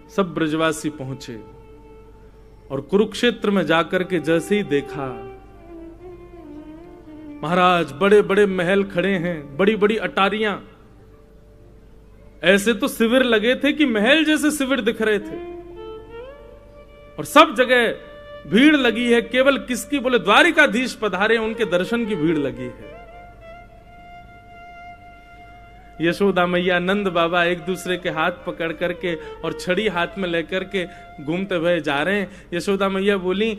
सब ब्रजवासी पहुंचे और कुरुक्षेत्र में जाकर के जैसे ही देखा, महाराज बड़े बड़े महल खड़े हैं, बड़ी बड़ी अटारियां, ऐसे तो शिविर लगे थे कि महल जैसे शिविर दिख रहे थे, और सब जगह भीड़ लगी है। केवल किसकी? बोले द्वारिकाधीश पधारे, उनके दर्शन की भीड़ लगी है। यशोदा मैया, नंद बाबा एक दूसरे के हाथ पकड़ करके और छड़ी हाथ में लेकर के घूमते हुए जा रहे हैं। यशोदा मैया बोली,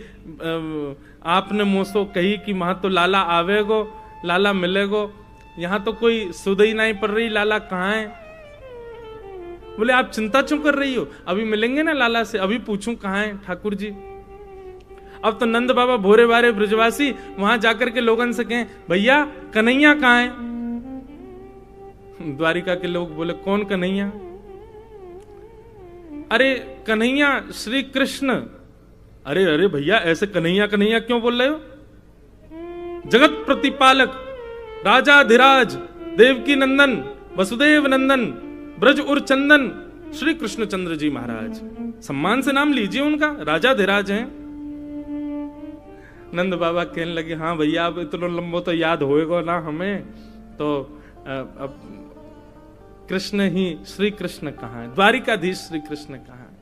आपने मुझसे कही कि वहां तो लाला आवेगो, लाला मिलेगो, यहां तो कोई सुध ही नहीं पड़ रही, लाला कहाँ है? बोले आप चिंता क्यों कर रही हो, अभी मिलेंगे ना लाला से, अभी पूछूं कहाँ है ठाकुर जी। अब तो नंद बाबा भोरे बारे ब्रजवासी वहां जाकर के लोगों से कहें, भैया कन्हैया कहाँ है? द्वारिका के लोग बोले, कौन कन्हैया? अरे कन्हैया श्री कृष्ण। अरे अरे भैया ऐसे कन्हैया कन्हैया क्यों बोल रहे हो? जगत प्रतिपालक, राजाधिराज, देवकी नंदन, वसुदेव नंदन, ब्रज उर चंदन, श्री कृष्णचंद्र जी महाराज, सम्मान से नाम लीजिए उनका, राजाधिराज हैं। नंद बाबा कहने लगे, हाँ भैया अब इतना लंबो तो याद होएगा ना हमें, तो अब कृष्ण ही, श्री कृष्ण कहाँ है? द्वारिकाधीश श्री कृष्ण कहाँ है?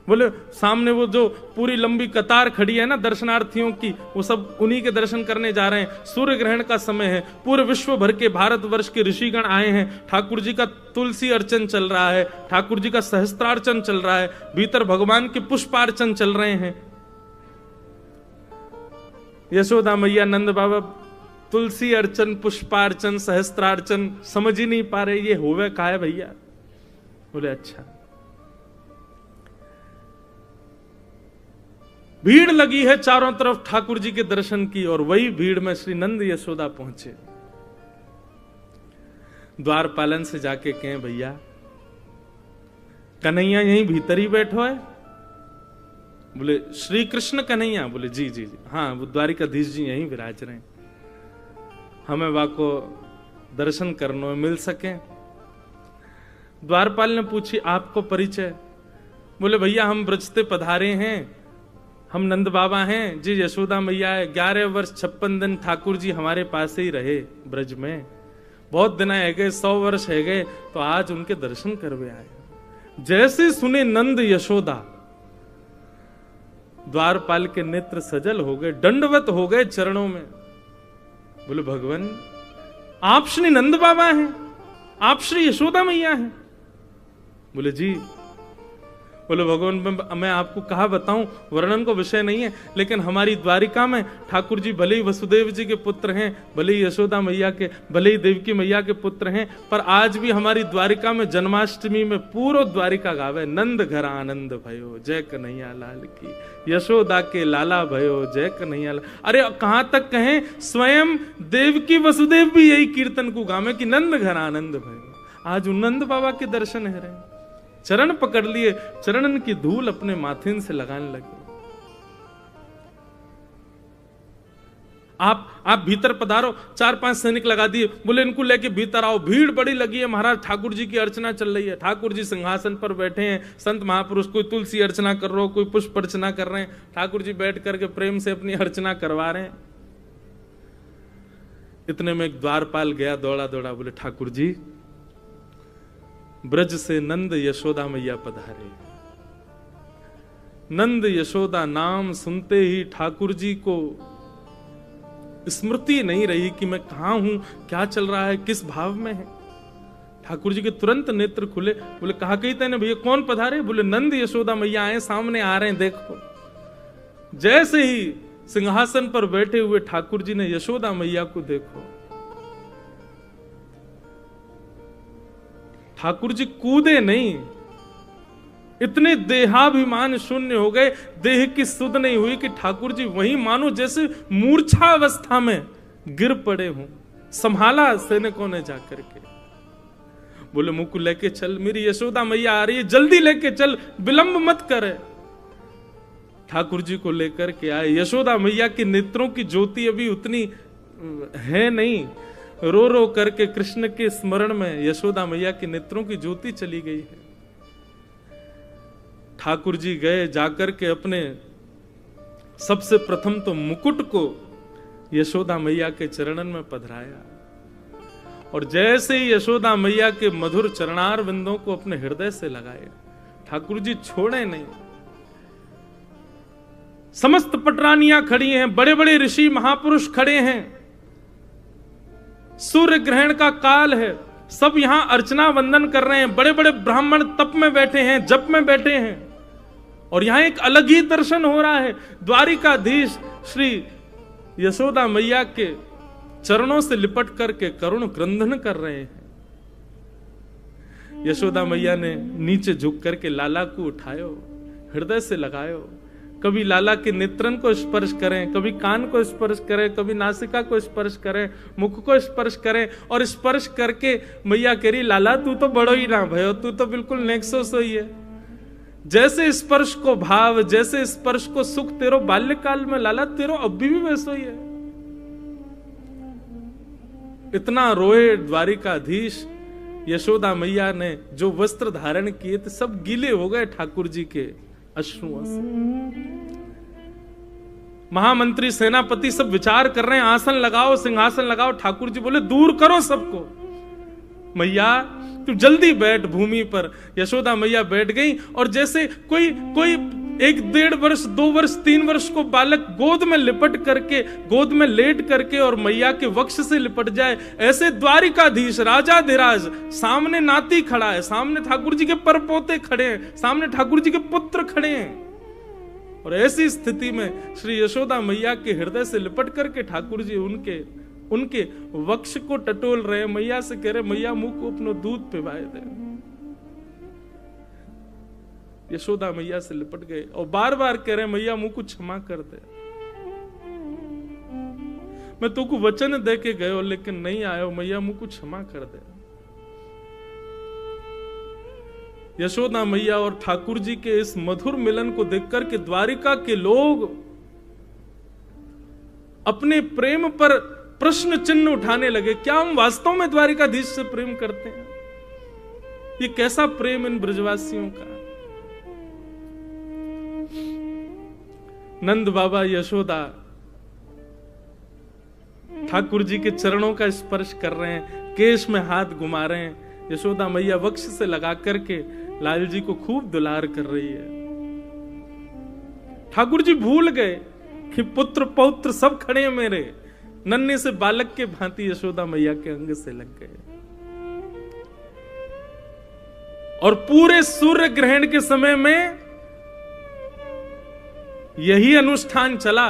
बोले सामने वो जो पूरी लंबी कतार खड़ी है ना दर्शनार्थियों की, वो सब उन्हीं के दर्शन करने जा रहे हैं। सूर्य ग्रहण का समय है, पूरे विश्व भर के भारतवर्ष के ऋषिगण आए हैं। ठाकुर जी का तुलसी अर्चन चल रहा है, ठाकुर जी का सहस्त्रार्चन चल रहा है, भीतर भगवान के पुष्पार्चन चल रहे हैं। यशोदा मैया, नंद बाबा तुलसी अर्चन, पुष्पार्चन, सहस्त्रार्चन समझ ही नहीं पा रहे, ये होवे का है भैया? बोले अच्छा। भीड़ लगी है चारों तरफ ठाकुर जी के दर्शन की, और वही भीड़ में श्री नंद यशोदा पहुंचे। द्वारपालन से जाके कहें, भैया कन्हैया यहीं भीतर ही बैठो है? बोले श्री कृष्ण कन्हैया? बोले जी जी जी, हाँ वो द्वारिकाधीश जी यहीं विराज रहे हैं, हमें वाको दर्शन करने मिल सके। द्वारपाल ने पूछी, आपको परिचय? बोले भैया हम ब्रजते पधारे हैं, हम नंद बाबा हैं जी, यशोदा मैया है, 11 वर्ष 56 दिन ठाकुर जी हमारे पास ही रहे ब्रज में, बहुत दिन है गए, 100 वर्ष है गए, तो आज उनके दर्शन करवे आए। जैसे सुने नंद यशोदा, द्वारपाल के नेत्र सजल हो गए, दंडवत हो गए चरणों में। बोले भगवान आप श्री नंद बाबा हैं, आप श्री यशोदा मैया हैं? बोले जी। बोले भगवान मैं आपको कहा बताऊं, वर्णन को विषय नहीं है, लेकिन हमारी द्वारिका में ठाकुर जी भले ही वसुदेव जी के पुत्र हैं, भले ही यशोदा मैया के, भले ही देवकी मैया के पुत्र हैं, पर आज भी हमारी द्वारिका में जन्माष्टमी में पूरा द्वारिका गावे, नंद घर आनंद भयो जय कन्हैया लाल की, यशोदा के लाला भयो जय कन्हैया लाल। अरे कहां तक कहें, स्वयं देवकी वसुदेव भी यही कीर्तन को गावे कि नंद घर आनंद भयो। आज नंद बाबा के दर्शन है रहे, चरण पकड़ लिए, चरणन की धूल अपने माथे से लगाने लगे। आप भीतर पधारो, 4-5 सैनिक लगा दिए, बोले इनको लेके भीतर आओ। भीड़ बड़ी लगी है महाराज, ठाकुर जी की अर्चना चल रही है, ठाकुर जी सिंहासन पर बैठे हैं, संत महापुरुष कोई तुलसी अर्चना कर रहे हो, कोई पुष्प अर्चना कर रहे हैं, ठाकुर जी बैठ करके प्रेम से अपनी अर्चना करवा रहे हैं। इतने में एक द्वारपाल गया दौड़ा दौड़ा, बोले ठाकुर जी ब्रज से नंद यशोदा मैया पधारे। नंद यशोदा नाम सुनते ही ठाकुर जी को स्मृति नहीं रही कि मैं कहां हूं, क्या चल रहा है, किस भाव में है। ठाकुर जी के तुरंत नेत्र खुले, बोले कहा कही तेने भैया, कौन पधारे? बोले नंद यशोदा मैया आए, सामने आ रहे हैं देखो। जैसे ही सिंहासन पर बैठे हुए ठाकुर जी ने यशोदा मैया को देखो, ठाकुर जी कूदे नहीं, इतने देहाभिमान शून्य हो गए, देह की सुध नहीं हुई कि ठाकुर जी वहीं मानो जैसे मूर्छा अवस्था में गिर पड़े हों। संभाला सैनिकों ने जाकर के, बोले मुंह को लेके चल, मेरी यशोदा मैया आ रही है, जल्दी लेके चल, विलंब मत करे। ठाकुर जी को लेकर के आए। यशोदा मैया के नेत्रों की ज्योति अभी उतनी है नहीं, रो रो करके कृष्ण के स्मरण में यशोदा मैया के नेत्रों की ज्योति चली गई है। ठाकुर जी गए, जाकर के अपने सबसे प्रथम तो मुकुट को यशोदा मैया के चरणन में पधराया, और जैसे ही यशोदा मैया के मधुर चरणार बिंदों को अपने हृदय से लगाए, ठाकुर जी छोड़े नहीं। समस्त पटरानियां खड़ी हैं, बड़े बड़े ऋषि महापुरुष खड़े हैं, सूर्य ग्रहण का काल है, सब यहां अर्चना वंदन कर रहे हैं, बड़े बड़े ब्राह्मण तप में बैठे हैं, जप में बैठे हैं, और यहां एक अलग ही दर्शन हो रहा है। द्वारिकाधीश श्री यशोदा मैया के चरणों से लिपट करके करुण क्रंदन कर रहे हैं। यशोदा मैया ने नीचे झुक करके लाला को उठायो, हृदय से लगायो, कभी लाला के नेत्रन को स्पर्श करें, कभी कान को स्पर्श करें, कभी नासिका को स्पर्श करें, मुख को स्पर्श करें, और स्पर्श करके मैया कह रही, लाला तू तो बड़ो ही ना भयो, तू तो बिल्कुल नेक्सो सोई है। जैसे स्पर्श को भाव, जैसे स्पर्श को सुख तेरो बाल्यकाल में, लाला तेरो अभी भी वैसो ही है। इतना रोए द्वारिकाधीश। यशोदा मैया ने जो वस्त्र धारण किए थे सब गीले हो गए ठाकुर जी के अश्रुओं से। महामंत्री सेनापति सब विचार कर रहे हैं, आसन लगाओ, सिंहासन लगाओ। ठाकुर जी बोले दूर करो सबको, मैया तू जल्दी बैठ भूमि पर। यशोदा मैया बैठ गई, और जैसे कोई 1-1.5 वर्ष, 2 वर्ष, 3 वर्ष को बालक गोद में लिपट करके, गोद में लेट करके और मैया के वक्ष से लिपट जाए, ऐसे द्वारिकाधीश राजाधिराज सामने नाती खड़ा है, सामने ठाकुर जी के परपोते खड़े हैं, सामने ठाकुर जी के पुत्र खड़े हैं, और ऐसी स्थिति में श्री यशोदा मैया के हृदय से लिपट करके ठाकुर जी उनके वक्ष को टटोल रहे। मैया से कह रहे, मैया मुंह को अपना दूध पिवाए दे। यशोदा मैया से लिपट गए और बार बार कह रहे, मैया मुंह को क्षमा कर दे, मैं तुमको वचन दे के गयो लेकिन नहीं आयो, मैया मुंह को क्षमा कर दे। यशोदा मैया और ठाकुर जी के इस मधुर मिलन को देखकर के द्वारिका के लोग अपने प्रेम पर प्रश्न चिन्ह उठाने लगे। क्या हम वास्तव में द्वारिकाधीश से प्रेम करते हैं? ये कैसा प्रेम इन ब्रजवासियों का? नंद बाबा यशोदा ठाकुर जी के चरणों का स्पर्श कर रहे हैं, केश में हाथ घुमा रहे हैं। यशोदा मैया वक्ष से लगा करके लाल जी को खूब दुलार कर रही है। ठाकुर जी भूल गए कि पुत्र पौत्र सब खड़े हैं मेरे, नन्हे से बालक के भांति यशोदा मैया के अंग से लग गए। और पूरे सूर्य ग्रहण के समय में यही अनुष्ठान चला,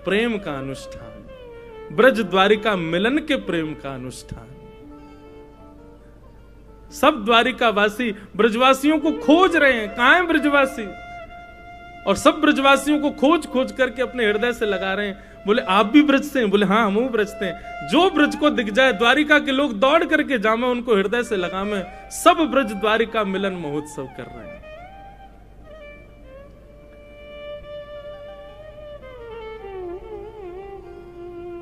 प्रेम का अनुष्ठान, ब्रज द्वारिका मिलन के प्रेम का अनुष्ठान। सब द्वारिकावासी ब्रजवासियों को खोज रहे हैं, कहां है ब्रजवासी, और सब ब्रजवासियों को खोज खोज करके अपने हृदय से लगा रहे हैं। बोले आप भी ब्रज से हैं? बोले हाँ हम ब्रज से हैं। जो ब्रज को दिख जाए द्वारिका के लोग दौड़ करके जामे, उनको हृदय से लगामे। सब ब्रज द्वारिका मिलन महोत्सव कर रहे हैं।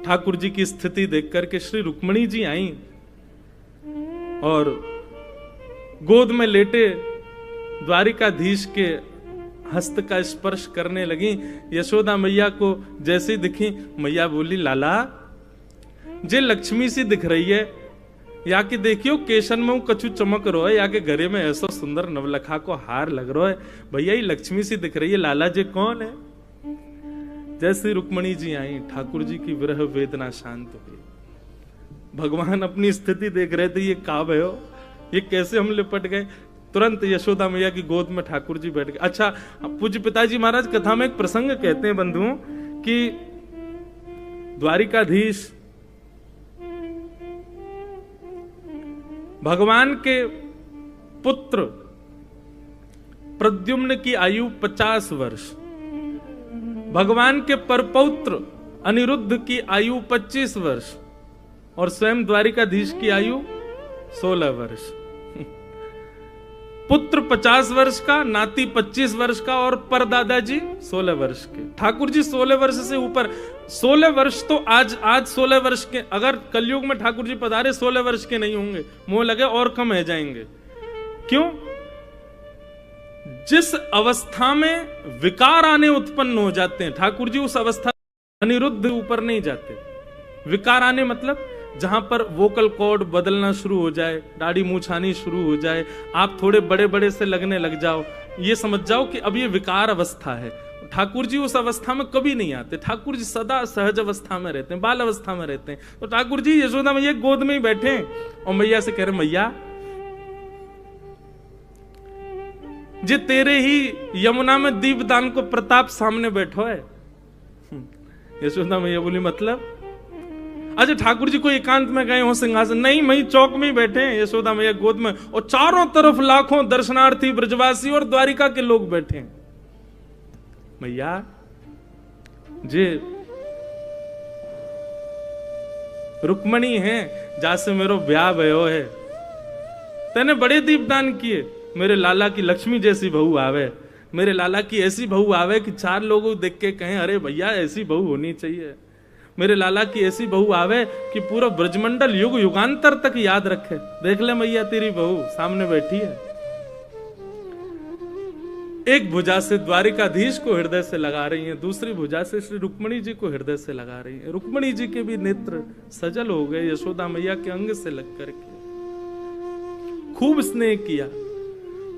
ठाकुर जी की स्थिति देख करके श्री रुक्मिणी जी आई और गोद में लेटे द्वारिकाधीश के हस्त का स्पर्श करने लगी। यशोदा मैया को जैसे दिखी, मैया बोली लाला जे लक्ष्मी सी दिख रही है, या कि देखियो केशन में कछु चमक रो है, या के घरे में ऐसा सुंदर नवलखा को हार लग रहा है, भैया ये लक्ष्मी सी दिख रही है, लाला जे कौन है? जैसे रुक्मिणी जी आई, ठाकुर जी की विरह वेदना शांत हुई। भगवान अपनी स्थिति देख रहे थे, ये का भयो, ये कैसे हम लिपट गए। तुरंत यशोदा मैया की गोद में ठाकुर जी बैठ गए। अच्छा, पूज्य पिताजी महाराज कथा में एक प्रसंग कहते हैं बंधुओं कि द्वारिकाधीश भगवान के पुत्र प्रद्युम्न की आयु 50 वर्ष, भगवान के परपौत्र अनिरुद्ध की आयु 25 वर्ष और स्वयं द्वारिकाधीश की आयु 16 वर्ष। पुत्र 50 वर्ष का, नाती 25 वर्ष का और परदादाजी 16 वर्ष के। ठाकुर जी 16 वर्ष से ऊपर। 16 वर्ष तो आज 16 वर्ष के, अगर कलयुग में ठाकुर जी पधारे 16 वर्ष के नहीं होंगे, मोह लगे और कम रह जाएंगे। क्यों? जिस अवस्था में विकार आने उत्पन्न हो जाते हैं, ठाकुर जी उस अवस्था अनिरुद्ध ऊपर नहीं जाते। विकार आने मतलब जहां पर वोकल कॉर्ड बदलना शुरू हो जाए, दाढ़ी मूंछ आनी शुरू हो जाए, आप थोड़े बड़े बड़े से लगने लग जाओ, ये समझ जाओ कि अब ये विकार अवस्था है। ठाकुर जी उस अवस्था में कभी नहीं आते। ठाकुर जी सदा सहज अवस्था में रहते हैं, बाल अवस्था में रहते हैं। तो ठाकुर जी यशोदा मैया गोद में ही बैठे हैं और मैया से कह रहे, मैया जे तेरे ही यमुना में दीपदान को प्रताप सामने बैठो है। यशोदा मैया बोली मतलब? अच्छा ठाकुर जी को एकांत में गए हो सिंहासन? नहीं, वही चौक में ही बैठे हैं यशोदा मैया गोद में, और चारों तरफ लाखों दर्शनार्थी ब्रजवासी और द्वारिका के लोग बैठे हैं। मैया जे रुक्मणी है जासे मेरो ब्याह भयो है, तेने बड़े दीपदान किए, मेरे लाला की लक्ष्मी जैसी बहू आवे, मेरे लाला की ऐसी बहू आवे कि चार लोग देख के कहें अरे भैया ऐसी बहू होनी चाहिए, मेरे लाला की ऐसी बहू आवे कि पूरा ब्रजमंडल युग युगांतर तक याद रखे। देख ले मैया तेरी बहू सामने बैठी है। एक भुजा से द्वारिकाधीश को हृदय से लगा रही हैं, दूसरी भुजा से श्री रुक्मणी जी को हृदय से लगा रही हैं। रुक्मणी जी के भी नेत्र सजल हो गए यशोदा मैया के अंग से लग करके। खूब स्नेह किया,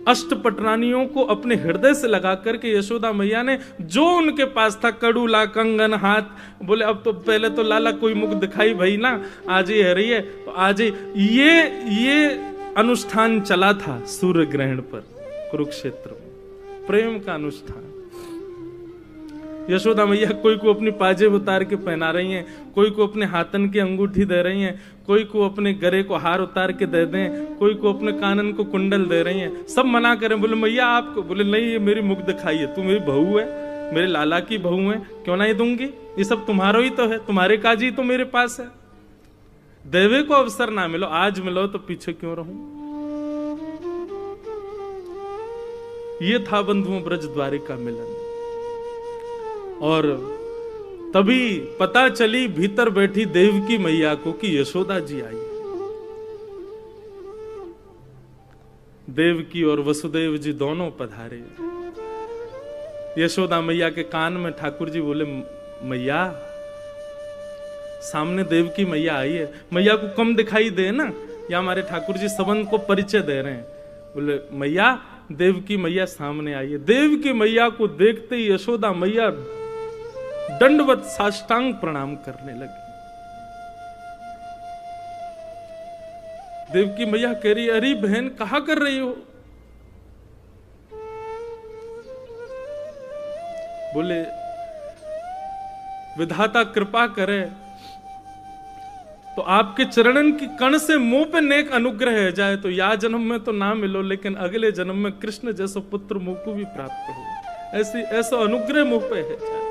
अष्टपटरानियों को अपने हृदय से लगा करके यशोदा मैया ने जो उनके पास था, कड़ूला, कंगन, हाथ, बोले अब तो पहले तो लाला कोई मुख दिखाई भाई ना, आज ही है रही है तो आज ही। ये अनुष्ठान चला था सूर्य ग्रहण पर कुरुक्षेत्र में, प्रेम का अनुष्ठान। यशोदा मैया कोई को अपनी पाजेब उतार के पहना रही हैं, कोई को अपने हाथन की अंगूठी दे रही हैं, कोई को अपने गले को हार उतार के दे दें, कोई को अपने कानन को कुंडल दे रही हैं। सब मना करें, बोले मैया आपको, बोले नहीं ये मेरी मुख दिखाई है, तू मेरी बहू है, मेरे लाला की बहू है, क्यों नहीं दूंगी, ये सब तुम्हारा ही तो है, तुम्हारे काजी तो मेरे पास है। देवे को अवसर ना मिलो, आज मिलो तो पीछे क्यों रहूं। ये था बंधुओं ब्रज द्वारिका मिलन। और तभी पता चली भीतर बैठी देवकी मैया को कि यशोदा जी आई। देवकी और वसुदेव जी दोनों पधारे। यशोदा मैया के कान में ठाकुर जी बोले, मैया सामने देवकी मैया आई है, मैया को कम दिखाई दे ना, या हमारे ठाकुर जी संबंध को परिचय दे रहे हैं। बोले मैया देवकी मैया सामने आई है। देवकी मैया को देखते ही यशोदा मैया दंडवत साष्टांग प्रणाम करने लगी। देवकी मैया कह रही, अरे बहन कहा कर रही हो। बोले विधाता कृपा करे तो आपके चरणन की कण से मुंह पे नेक अनुग्रह है जाए तो या जन्म में तो ना मिलो, लेकिन अगले जन्म में कृष्ण जैसा पुत्र मुंह को भी प्राप्त हो, ऐसा अनुग्रह मुंह पे है जाए।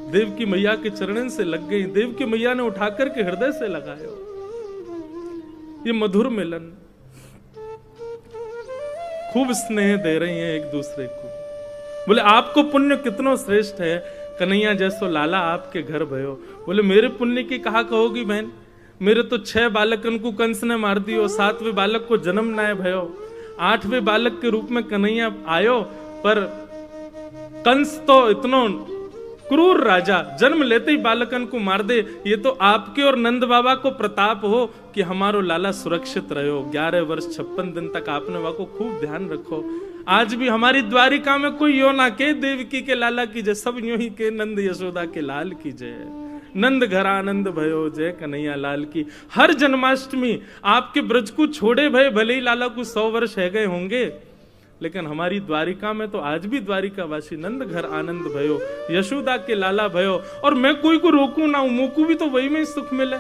देवकी मैया के चरणन से लग गई। देवकी मैया ने उठाकर के हृदय से लगाया। ये मधुर मिलन, खूब स्नेह दे रही हैं एक दूसरे को। बोले आपको पुण्य कितनो श्रेष्ठ है, कन्हैया जैसो लाला आपके घर भयो। बोले मेरे पुण्य की कहा कहोगी बहन, मेरे तो 6 बालकन को कंस ने मार दियो, 7वें बालक को जन्म ना भयो, 8वें बालक के रूप में कन्हैया आयो, पर कंस तो इतनो क्रूर राजा, जन्म लेते ही बालकन को मार दे। ये तो आपके और नंद बाबा को प्रताप हो कि हमारो लाला सुरक्षित रहो। 11 वर्ष 56 दिन तक आपने वहां को खूब ध्यान रखो। आज भी हमारी द्वारिका में कोई यो ना के देवकी के लाला की जय, सब यूं ही के नंद यशोदा के लाल की जय। नंद घर आनंद भयो जय कन्हैया लाल की। हर जन्माष्टमी आपके ब्रज को छोड़े भय, भले ही लाला को 100 वर्ष है गए होंगे, लेकिन हमारी द्वारिका में तो आज भी द्वारिकावासी नंद घर आनंद भयो, यशोदा के लाला भयो। और मैं कोई को रोकू ना, मुझको भी तो वही में सुख मिले।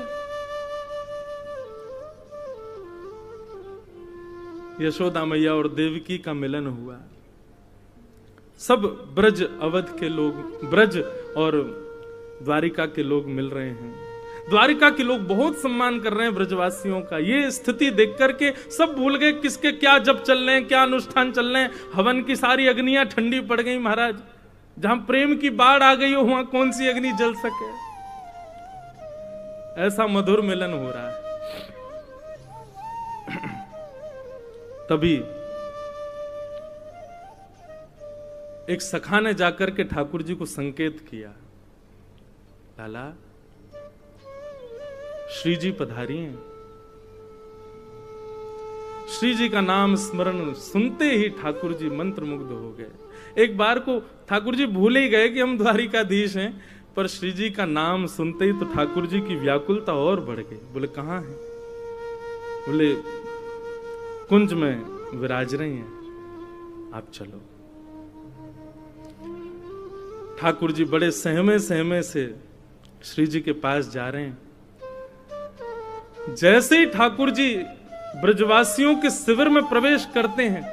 यशोदा मैया और देवकी का मिलन हुआ। सब ब्रज अवध के लोग, ब्रज और द्वारिका के लोग मिल रहे हैं। द्वारिका के लोग बहुत सम्मान कर रहे हैं ब्रजवासियों का। ये स्थिति देख करके सब भूल गए किसके क्या जब चल रहे हैं, क्या अनुष्ठान चल रहे हैं। हवन की सारी अग्नियां ठंडी पड़ गई महाराज। जहां प्रेम की बाढ़ आ गई हो वहां कौन सी अग्नि जल सके। ऐसा मधुर मिलन हो रहा है। तभी एक सखा ने जाकर के ठाकुर जी को संकेत किया, लाला श्री जी पधारी हैं। श्री जी का नाम स्मरण सुनते ही ठाकुर जी मंत्रमुग्ध हो गए। एक बार को ठाकुर जी भूल ही गए कि हम द्वारिकाधीश हैं, पर श्री जी का नाम सुनते ही तो ठाकुर जी की व्याकुलता और बढ़ गई। बोले कहां है? बोले कुंज में विराज रही हैं, आप चलो। ठाकुर जी बड़े सहमे सहमे से श्री जी के पास जा रहे हैं। जैसे ही ठाकुर जी ब्रजवासियों के शिविर में प्रवेश करते हैं,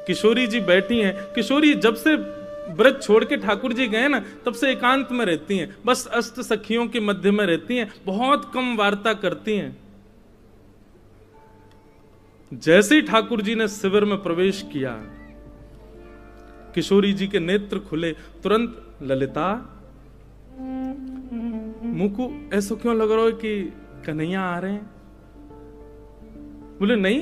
किशोरी जी बैठी हैं। किशोरी जब से ब्रज छोड़ के ठाकुर जी गए ना, तब से एकांत में रहती हैं, बस अष्ट सखियों के मध्य में रहती हैं, बहुत कम वार्ता करती हैं। जैसे ही ठाकुर जी ने शिविर में प्रवेश किया, किशोरी जी के नेत्र खुले। तुरंत ललिता, मुंह को ऐसा क्यों लग रहा है कि कन्हैया आ रहे हैं? बोले नहीं,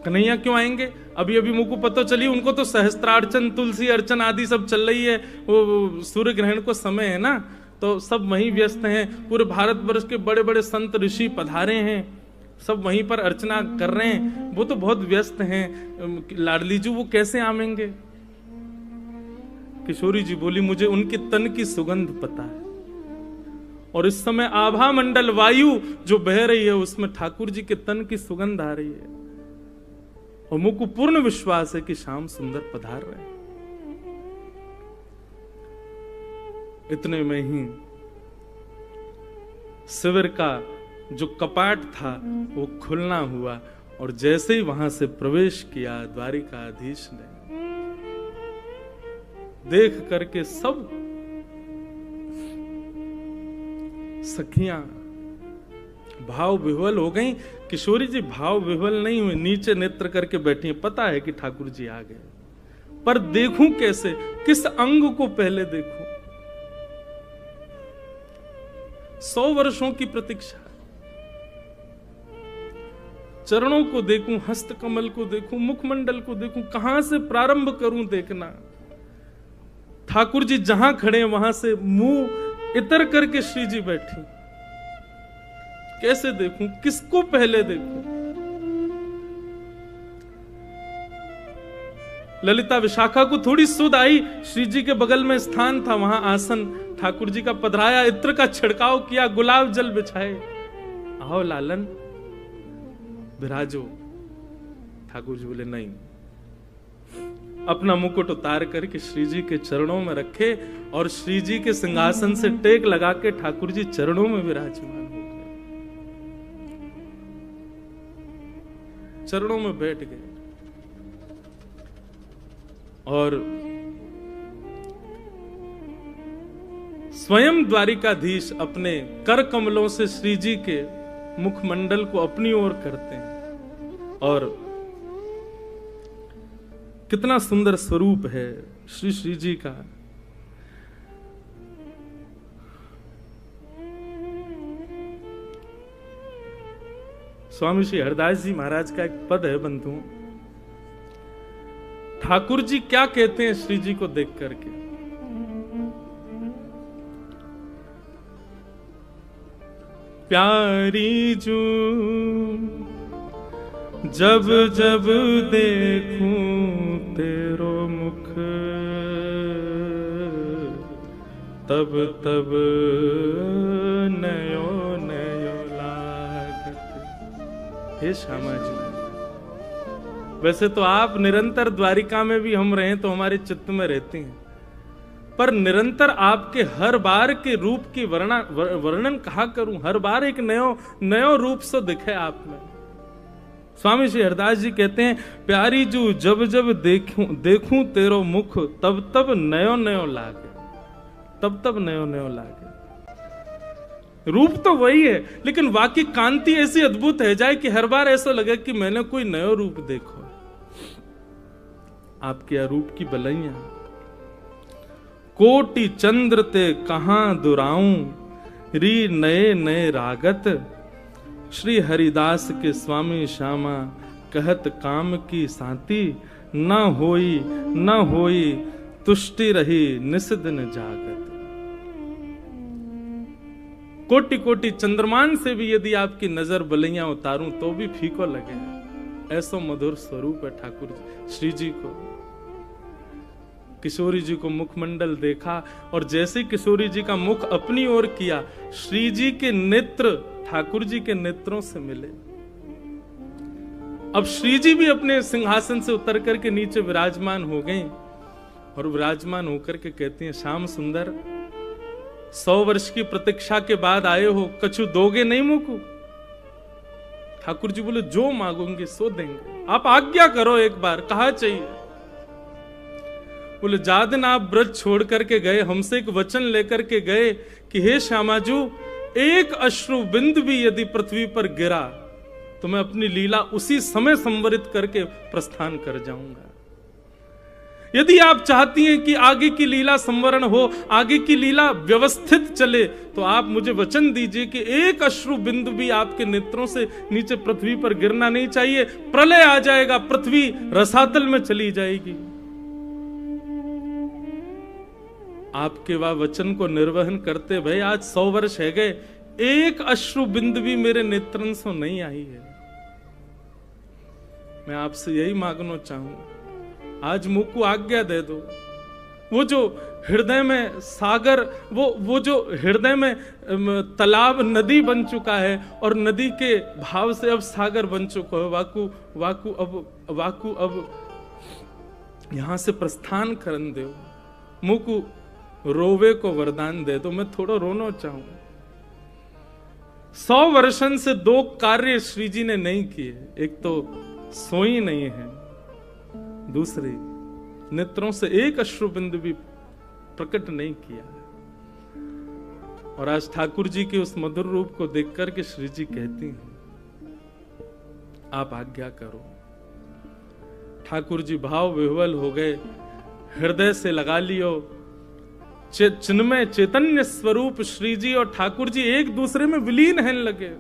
कन्हैया क्यों आएंगे? अभी अभी मुझको पता चली, उनको तो सहस्त्रार्चन, तुलसी अर्चन आदि सब चल रही है। वो सूर्य ग्रहण को समय है ना, तो सब वहीं व्यस्त हैं। पूरे भारतवर्ष के बड़े बड़े संत ऋषि पधारे हैं, सब वहीं पर अर्चना कर रहे हैं। वो तो बहुत व्यस्त हैं, लाडली जी वो कैसे आवेंगे? किशोरी जी बोली, मुझे उनके तन की सुगंध पता है, और इस समय आभा मंडल वायु जो बह रही है उसमें ठाकुर जी के तन की सुगंध आ रही है, और मुझको पूर्ण विश्वास है कि श्याम सुंदर पधार रहे हैं। इतने में ही शिविर का जो कपाट था वो खुलना हुआ, और जैसे ही वहां से प्रवेश किया द्वारिकाधीश ने, देख करके सब सखियां भाव विह्वल हो गई। किशोरी जी भाव विह्वल नहीं हुई, नीचे नेत्र करके बैठी हैं। पता है कि ठाकुर जी आ गए, पर देखूं कैसे, किस अंग को पहले देखूं? 100 वर्षों की प्रतीक्षा। चरणों को देखूं, हस्त कमल को देखूं, मुखमंडल को देखूं, कहां से प्रारंभ करूं देखना? ठाकुर जी जहां खड़े वहां से मुंह इतर करके श्री जी बैठी, कैसे देखूं, किसको पहले देखूं? ललिता विशाखा को थोड़ी सुध आई, श्री जी के बगल में स्थान था, वहां आसन ठाकुर जी का पधराया, इत्र का छिड़काव किया, गुलाब जल बिछाए, आओ लालन विराजो। ठाकुर जी बोले नहीं, अपना मुकुट उतार करके श्री जी के चरणों में रखे, और श्री जी के सिंहासन से टेक लगा के ठाकुर जी चरणों में विराजमान हो गए, चरणों में बैठ गए। और स्वयं द्वारिकाधीश अपने कर कमलों से श्री जी के मुखमंडल को अपनी ओर करते हैं, और कितना सुंदर स्वरूप है श्री जी का। स्वामी श्री हरदास जी महाराज का एक पद है बंधु, ठाकुर जी क्या कहते हैं श्री जी को देख करके? प्यारी जू जब जब देखूं तेरो मुख, तब तब नयो नयो लागत। हे श्यामा जी, वैसे तो आप निरंतर द्वारिका में भी हम रहें तो हमारे चित्त में रहते हैं, पर निरंतर आपके हर बार के रूप की वर्णन कहा करूं? हर बार एक नयो रूप से दिखे आप में। स्वामी श्री हरदास जी कहते हैं, प्यारी जू जब जब देखूं तेरो मुख, तब तब नयो नयो लागे, तब तब नयो नयो लागे। रूप तो वही है, लेकिन वाकई कांति ऐसी अद्भुत है जाए कि हर बार ऐसा लगे कि मैंने कोई नयो रूप देखो। आपके रूप की बलैया कोटि चंद्र ते कहां दुराऊं, री नए नए रागत। श्री हरिदास के स्वामी श्यामा कहत काम की सांति, न होई तुष्टि रही निस दिन जागत। कोटि कोटि चंद्रमान से भी यदि आपकी नजर बलैया उतारूं तो भी फीको लगे, ऐसा मधुर स्वरूप है ठाकुर जी श्री जी को। किशोरी जी को मुखमंडल देखा और जैसे किशोरी जी का मुख अपनी ओर किया, श्री जी के नेत्र ठाकुर जी के नेत्रों से मिले। अब श्री जी भी अपने सिंहासन से उतर करके नीचे विराजमान हो गए और विराजमान होकर के कहती हैं, श्याम सुंदर 100 वर्ष की प्रतीक्षा के बाद आए हो, कछु दोगे नहीं मुझको? ठाकुर जी बोले, जो मांगोगे सो देंगे, आप आज्ञा करो एक बार, कहा चाहिए? बोले, जादन आप ब्रज छोड़ करके गए, हमसे एक वचन लेकर के गए कि हे श्यामाजू, एक अश्रु बिंदु भी यदि पृथ्वी पर गिरा तो मैं अपनी लीला उसी समय संवरित करके प्रस्थान कर जाऊंगा। यदि आप चाहती हैं कि आगे की लीला संवरण हो, आगे की लीला व्यवस्थित चले, तो आप मुझे वचन दीजिए कि एक अश्रु बिंदु भी आपके नेत्रों से नीचे पृथ्वी पर गिरना नहीं चाहिए। प्रलय आ जाएगा, पृथ्वी रसातल में चली जाएगी। आपके वह वचन को निर्वहन करते भाई आज 100 वर्ष है गए, एक अश्रु बिंदु भी मेरे नेत्रन से नहीं आई है। मैं आपसे यही मांगना चाहूं, आज मुझ को आज्ञा दे दो। वो जो हृदय में सागर, वो जो हृदय में तालाब नदी बन चुका है और नदी के भाव से अब सागर बन चुका है, वाकु अब यहां से प्रस्थान करन दो। मुझ को रोवे को वरदान दे दो, मैं थोड़ा रोना चाहूं। 100 वर्षन से 2 कार्य श्री जी ने नहीं किए, एक तो सोई नहीं है, दूसरी नेत्रों से एक अश्रु बिंदु भी प्रकट नहीं किया। और आज ठाकुर जी के उस मधुर रूप को देख करके श्री जी कहती हैं, आप आज्ञा करो। ठाकुर जी भाव विह्वल हो गए, हृदय से लगा लियो चिन्मय चैतन्य स्वरूप श्री जी और ठाकुर जी एक दूसरे में विलीन हैं लगे।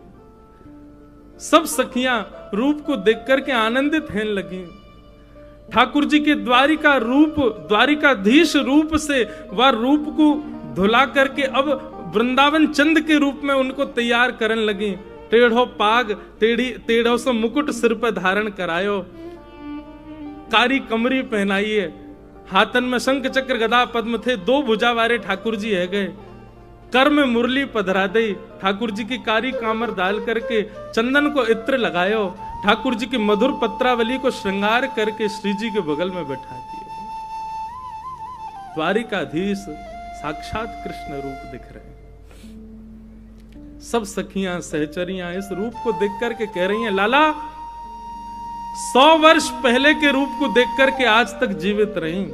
सब सखियां रूप को देख करके आनंदित हैं लगी। ठाकुर जी के द्वारिका रूप, द्वारिकाधीश रूप से वह रूप को धुला करके अब वृंदावन चंद के रूप में उनको तैयार करन लगी। टेढ़ो पाग, टेढ़ो से मुकुट सिर पर धारण करायो, कारी कमरी पहनाइए, हाथन में शंख चक्र गदा पद्म थे, 2 भुजा वाले ठाकुर जी है गए। कर में मुरली पधरा दई, ठाकुर जी की कारी कामर डाल करके चंदन को इत्र लगायो, ठाकुर जी की मधुर पत्रावली को श्रृंगार करके श्री जी के बगल में बैठा दिया। द्वारिकाधीश साक्षात कृष्ण रूप दिख रहे हैं। सब सखियां सहचरियां इस रूप को देख करके कह रही हैं, लाला 100 वर्ष पहले के रूप को देख करके आज तक जीवित रही,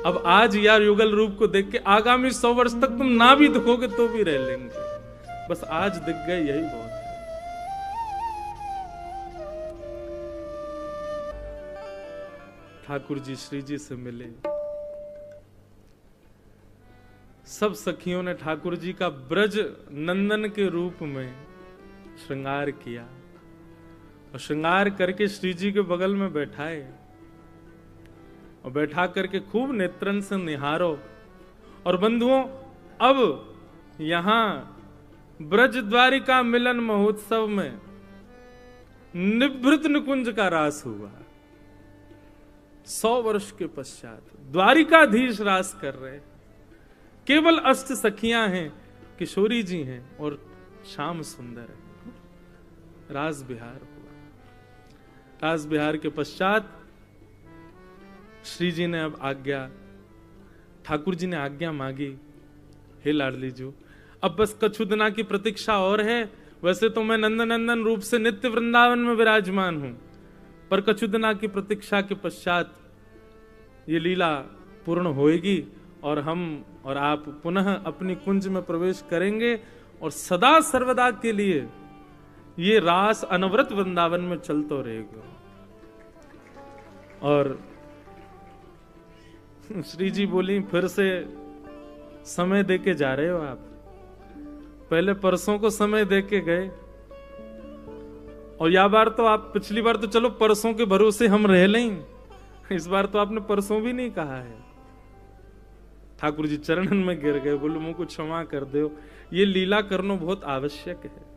अब आज यार युगल रूप को देख के आगामी 100 वर्ष तक तुम ना भी दिखोगे तो भी रह लेंगे, बस आज दिख गए यही बहुत है। ठाकुर जी श्री जी से मिले, सब सखियों ने ठाकुर जी का ब्रज नंदन के रूप में श्रृंगार किया और श्रृंगार करके श्री जी के बगल में बैठाए और बैठा करके खूब नेत्रन से निहारो। और बंधुओं, अब यहां ब्रज द्वारिका मिलन महोत्सव में निभृत निकुंज का रास हुआ। 100 वर्ष के पश्चात द्वारिकाधीश रास कर रहे, केवल अष्ट सखियां हैं, किशोरी जी हैं और श्याम सुंदर है। रास बिहार हुआ। रास बिहार के पश्चात श्री जी ने अब आज्ञा, ठाकुर जी ने आज्ञा मांगी, हे लाडली जो, अब बस कछु दिना की प्रतीक्षा और है। वैसे तो मैं नंदन रूप से नित्य वृंदावन में विराजमान हूं, पर कछु दिना की प्रतीक्षा के पश्चात ये लीला पूर्ण होएगी और हम और आप पुनः अपनी कुंज में प्रवेश करेंगे और सदा सर्वदा के लिए ये रास अनवरत वृंदावन में चलता रहेगा। और श्री जी बोली, फिर से समय देके जा रहे हो आप? पहले परसों को समय देके गए और या बार तो आप, पिछली बार तो चलो परसों के भरोसे हम रह लें, इस बार तो आपने परसों भी नहीं कहा है। ठाकुर जी चरणन में गिर गए, बोले मुझको क्षमा कर दो, ये लीला करना बहुत आवश्यक है।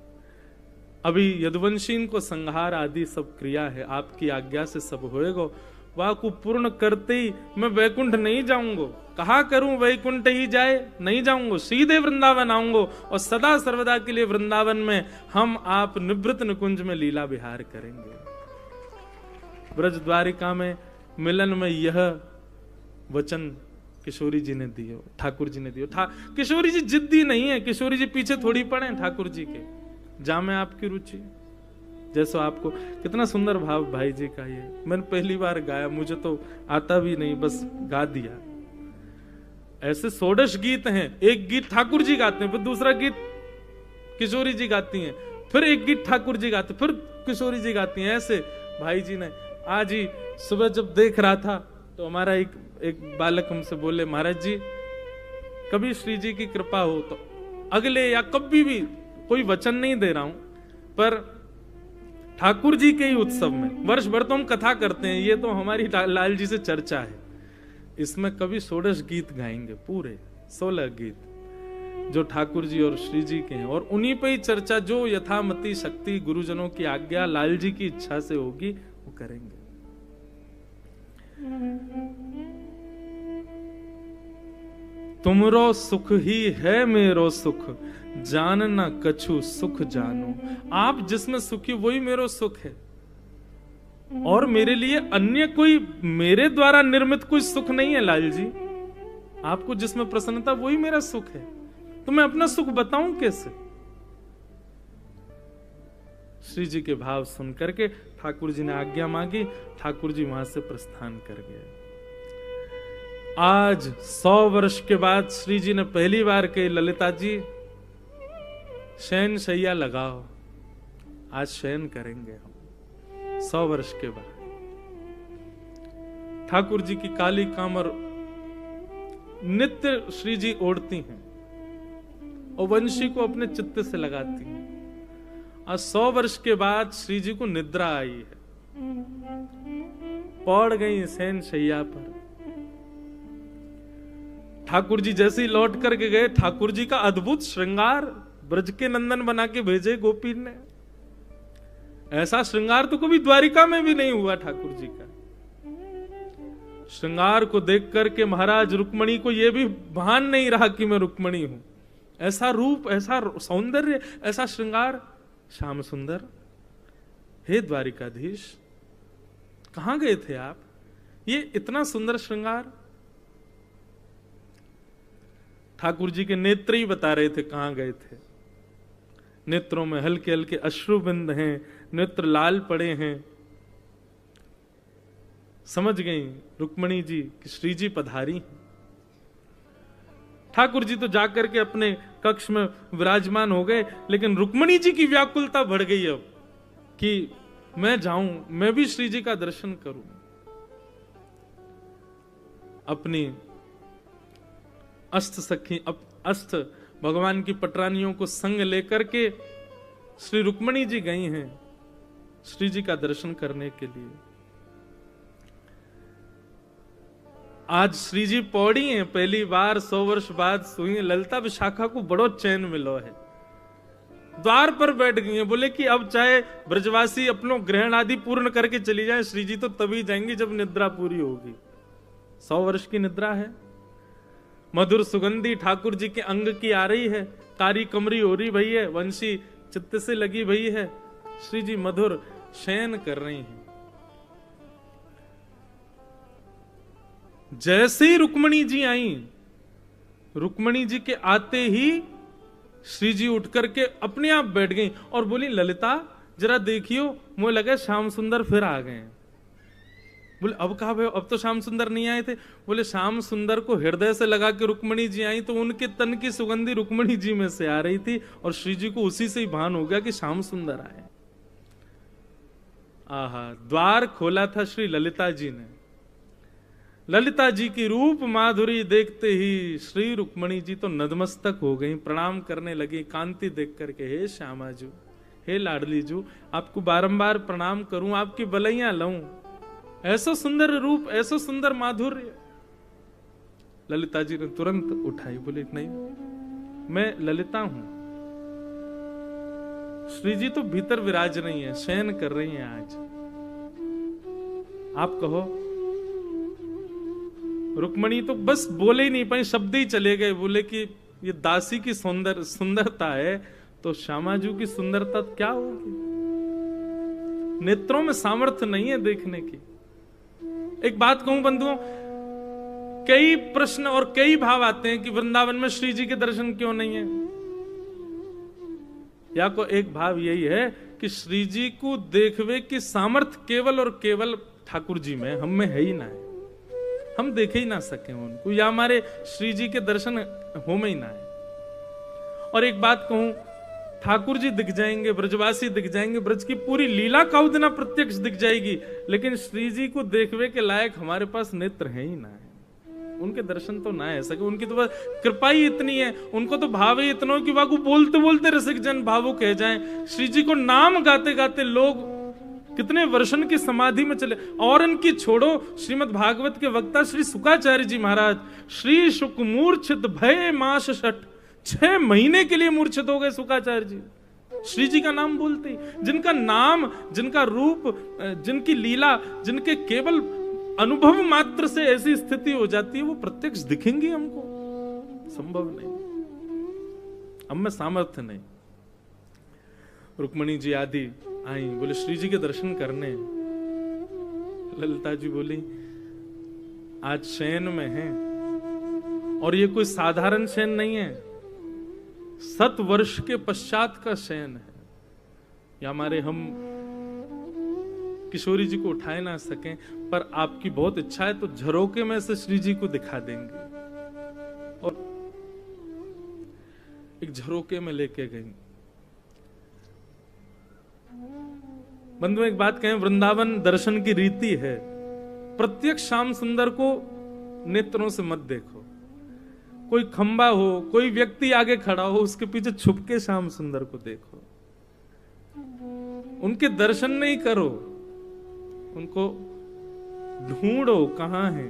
अभी यदुवंशी को संहार आदि सब क्रिया है, आपकी आज्ञा से सब होएगा। वह को पूर्ण करते ही मैं वैकुंठ नहीं जाऊंगा। कहा करूं वैकुंठ ही जाए, नहीं जाऊंगा, सीधे वृंदावन आऊंगा और सदा सर्वदा के लिए वृंदावन में हम आप निवृत्त निकुंज में लीला विहार करेंगे। ब्रज द्वारिका में मिलन में यह वचन किशोरी जी ने दियो, ठाकुर जी ने दियो। किशोरी जी जिद्दी नहीं है, किशोरी जी पीछे थोड़ी पड़े ठाकुर जी के, जामे आपकी रुचि जैसा आपको। कितना सुंदर भाव भाई जी का ये, मैंने पहली बार गाया, मुझे तो आता भी नहीं, बस गा दिया। ऐसे 16 गीत हैं, एक गीत ठाकुर जी गाते हैं, फिर दूसरा गीत किशोरी जी गाती हैं, फिर एक गीत ठाकुर जी गाते, फिर किशोरी जी गाती हैं। ऐसे भाई जी ने आज ही सुबह जब देख रहा था तो हमारा एक बालक हमसे बोले, महाराज जी कभी श्री जी की कृपा हो तो अगले या कभी भी, कोई वचन नहीं दे रहा हूं, पर ठाकुर जी के ही उत्सव में वर्ष भर तो हम कथा करते हैं, ये तो हमारी लाल जी से चर्चा है, इसमें कभी 16 गीत गाएंगे, पूरे 16 गीत जो ठाकुर जी और श्री जी के हैं, और उन्हीं पे ही चर्चा, जो यथामति शक्ति गुरुजनों की आज्ञा लाल जी की इच्छा से होगी वो करेंगे। तुमरो सुख ही है मेरो सुख, जानना कछु सुख जानो। आप जिसमें सुखी वही मेरो सुख है, और मेरे लिए अन्य कोई मेरे द्वारा निर्मित कोई सुख नहीं है लाल जी। आपको जिसमें प्रसन्नता वही मेरा सुख है, तो मैं अपना सुख बताऊं कैसे। श्री जी के भाव सुन करके ठाकुर जी ने आज्ञा मांगी, ठाकुर जी वहां से प्रस्थान कर गए। आज 100 वर्ष के बाद श्री जी ने पहली बार कही, ललिता जी शयन शैया लगाओ, आज शयन करेंगे हम। 100 वर्ष के बाद ठाकुर जी की काली कामर नित्य श्री जी ओढ़ती हैं और वंशी को अपने चित्त से लगाती हैं। आज 100 वर्ष के बाद श्री जी को निद्रा आई है, पड़ गई शयन शैया पर। ठाकुर जी जैसे ही लौट करके गए, ठाकुर जी का अद्भुत श्रृंगार ब्रज के नंदन बना के भेजे गोपी ने। ऐसा श्रृंगार तो कभी द्वारिका में भी नहीं हुआ ठाकुर जी का। श्रृंगार को देख करके महाराज रुक्मणी को यह भी भान नहीं रहा कि मैं रुक्मणी हूं। ऐसा रूप, ऐसा सौंदर्य, ऐसा श्रृंगार। श्याम सुंदर, हे द्वारिकाधीश, कहां गए थे आप? ये इतना सुंदर श्रृंगार। ठाकुर जी के नेत्र ही बता रहे थे कहां गए थे। नेत्रों में हल्के हल्के अश्रुबिंद हैं, नेत्र लाल पड़े हैं। समझ गई रुक्मणी जी कि श्री जी पधारी। ठाकुर जी तो जाकर के अपने कक्ष में विराजमान हो गए, लेकिन रुक्मणी जी की व्याकुलता बढ़ गई अब कि मैं जाऊं, मैं भी श्री जी का दर्शन करूं। अपनी अष्ट सखी, अष्ट भगवान की पटरानियों को संग लेकर के श्री रुक्मणी जी गई हैं श्री जी का दर्शन करने के लिए। आज श्री जी पौड़ी हैं, पहली बार 100 वर्ष बाद सोई। ललिता विशाखा को बड़ो चैन मिलो है, द्वार पर बैठ गई हैं। बोले कि अब चाहे ब्रजवासी अपनो ग्रहण आदि पूर्ण करके चली जाए, श्री जी तो तभी जाएंगी जब निद्रा पूरी होगी। 100 वर्ष की निद्रा है। मधुर सुगंधी ठाकुर जी के अंग की आ रही है, कारी कमरी हो रही भई है, वंशी चित्त से लगी भई है। श्री जी मधुर शयन कर रही हैं। जैसे ही रुक्मणी जी आई, रुक्मणी जी के आते ही श्री जी उठ करके अपने आप बैठ गई और बोली, ललिता जरा देखियो, मुझे लगा श्याम सुंदर फिर आ गए। बोले अब कहा भाई, अब तो श्याम सुंदर नहीं आए थे। बोले श्याम सुंदर को हृदय से लगा के रुक्मणी जी आई तो उनके तन की सुगंधी रुक्मणी जी में से आ रही थी और श्री जी को उसी से ही भान हो गया कि श्याम सुंदर आए। आहा, द्वार खोला था श्री ललिता जी ने। ललिता जी की रूप माधुरी देखते ही श्री रुक्मणी जी तो नतमस्तक हो गई, प्रणाम करने लगी कांति देख करके। हे श्यामा जू, हे लाडली जू, आपको बारंबार प्रणाम करूं, आपकी बलैया लऊं। ऐसा सुंदर रूप, ऐसा सुंदर माधुर्य। ललिता जी ने तुरंत उठाई, बोले नहीं, मैं ललिता हूं। श्री जी तो भीतर विराज नहीं है, शयन कर रही हैं आज। आप कहो। रुक्मणी तो बस बोले ही नहीं पाई, शब्द ही चले गए। बोले कि ये दासी की सुंदरता है तो श्यामाजू की सुंदरता क्या होगी? नेत्रों में सामर्थ्य नहीं है देखने की। एक बात कहूं बंधुओं, कई प्रश्न और कई भाव आते हैं कि वृंदावन में श्री जी के दर्शन क्यों नहीं है। या को एक भाव यही है कि श्री जी को देखवे की सामर्थ्य केवल और केवल ठाकुर जी में, हम में है ही ना है। हम देखे ही ना सके उनको, या हमारे श्री जी के दर्शन हो में ही ना है। और एक बात कहूं, ठाकुर जी दिख जाएंगे, ब्रजवासी दिख जाएंगे, ब्रज की पूरी लीला काउदना प्रत्यक्ष दिख जाएगी, लेकिन श्री जी को देखवे के लायक हमारे पास नेत्र है ही ना है। उनके दर्शन तो ना है सके। उनकी तो बस कृपा ही इतनी है, उनको तो भाव ही इतना कि वाकू बोलते बोलते रसिक जन भावुक कह जाएं। श्री जी को नाम गाते गाते लोग कितने वर्षन की समाधि में चले। और इनकी छोड़ो, श्रीमद् भागवत के वक्ता श्री शुकाचार्य जी महाराज, श्री शुक मूर्छित भय मास षट, 6 महीने के लिए मूर्छित हो गए शुकाचार्य जी श्री जी का नाम बोलते ही। जिनका नाम, जिनका रूप, जिनकी लीला, जिनके केवल अनुभव मात्र से ऐसी स्थिति हो जाती है, वो प्रत्यक्ष दिखेंगी हमको? संभव नहीं, हम में सामर्थ्य नहीं। रुक्मणी जी आदि आई, बोले श्री जी के दर्शन करने। ललिता जी बोली आज शयन में है, और ये कोई साधारण शयन नहीं है, 7 वर्ष के पश्चात का शयन है। या हमारे हम किशोरी जी को उठाए ना सकें, पर आपकी बहुत इच्छा है तो झरोके में से श्री जी को दिखा देंगे। और एक झरोके में लेके गई। बंधु एक बात कहें, वृंदावन दर्शन की रीति है, प्रत्यक्ष श्याम सुंदर को नेत्रों से मत देखो। कोई खंबा हो, कोई व्यक्ति आगे खड़ा हो, उसके पीछे छुप के श्याम सुंदर को देखो। उनके दर्शन नहीं करो, उनको ढूंढो कहां है।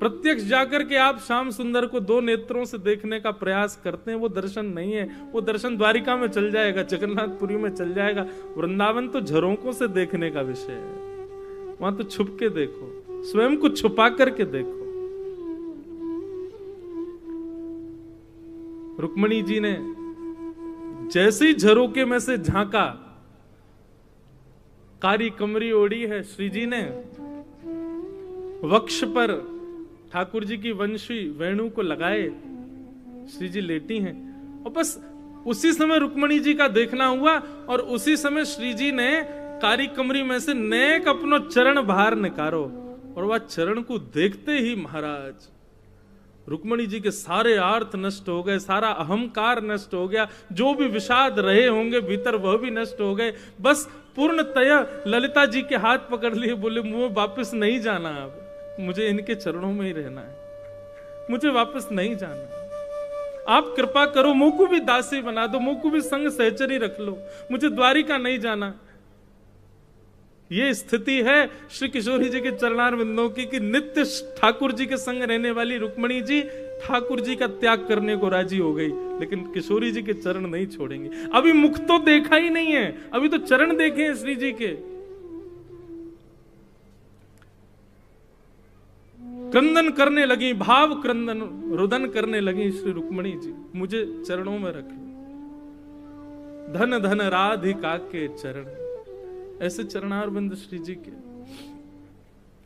प्रत्यक्ष जाकर के आप श्याम सुंदर को 2 नेत्रों से देखने का प्रयास करते हैं, वो दर्शन नहीं है। वो दर्शन द्वारिका में चल जाएगा, जगन्नाथपुरी में चल जाएगा। वृंदावन तो झरोकों से देखने का विषय है। वहां तो छुप के देखो, स्वयं को छुपा करके देखो। रुक्मणी जी ने जैसे ही झरोके में से झांका, कारी कमरी ओढ़ी है श्री जी ने, वक्ष पर ठाकुर जी की वंशी वेणु को लगाए श्री जी लेटी हैं। और बस उसी समय रुक्मणी जी का देखना हुआ, और उसी समय श्री जी ने कारी कमरी में से नेक अपनो चरण बाहर निकारो। और वह चरण को देखते ही महाराज रुक्मणी जी के सारे आर्थ नष्ट हो गए, सारा अहंकार नष्ट हो गया, जो भी विषाद रहे होंगे भीतर वह भी नष्ट हो गए। बस पूर्णतया ललिता जी के हाथ पकड़ लिए, बोले मुझे वापस नहीं जाना, अब मुझे इनके चरणों में ही रहना है, मुझे वापस नहीं जाना। आप कृपा करो, मुझ को भी दासी बना दो, मुझ को भी संग सहचरी रख लो, मुझे द्वारिका नहीं जाना। ये स्थिति है श्री किशोरी जी के चरणार बिंदों की, कि नित्य ठाकुर जी के संग रहने वाली रुक्मणी जी ठाकुर जी का त्याग करने को राजी हो गई, लेकिन किशोरी जी के चरण नहीं छोड़ेंगे। अभी मुख तो देखा ही नहीं है, अभी तो चरण देखे हैं श्री जी के। क्रंदन करने लगी, भाव क्रंदन रुदन करने लगी श्री रुक्मणी जी, मुझे चरणों में रख लो। धन धन राधिका के चरण, ऐसे चरणारविंद श्री जी के,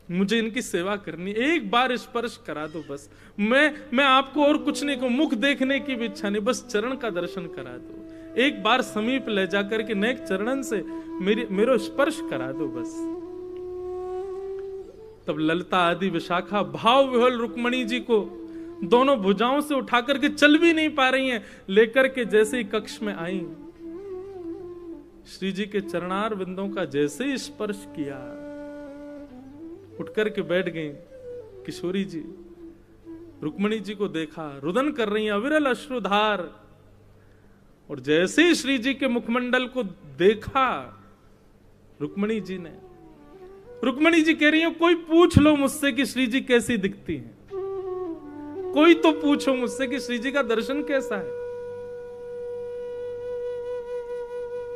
मुझे इनकी सेवा करनी, एक बार स्पर्श करा दो बस। मैं आपको और कुछ नहीं कहूं, मुख देखने की भी इच्छा नहीं, बस चरण का दर्शन करा दो। एक बार समीप ले जाकर के नेक चरणन से मेरो स्पर्श करा दो बस। तब ललिता आदि विशाखा भाव विह्वल रुक्मणी जी को दोनों भुजाओं से उठा करके, चल भी नहीं पा रही हैं, लेकर के जैसे ही कक्ष में आई, श्री जी के चरणार बिंदों का जैसे ही स्पर्श किया, उठकर के बैठ गई। किशोरी जी रुक्मणी जी को देखा, रुदन कर रही हैं, अविरल अश्रुधार। और जैसे ही श्री जी के मुखमंडल को देखा रुक्मणी जी ने, रुक्मणी जी कह रही हो कोई पूछ लो मुझसे कि श्री जी कैसी दिखती हैं, कोई तो पूछो मुझसे कि श्री जी का दर्शन कैसा है।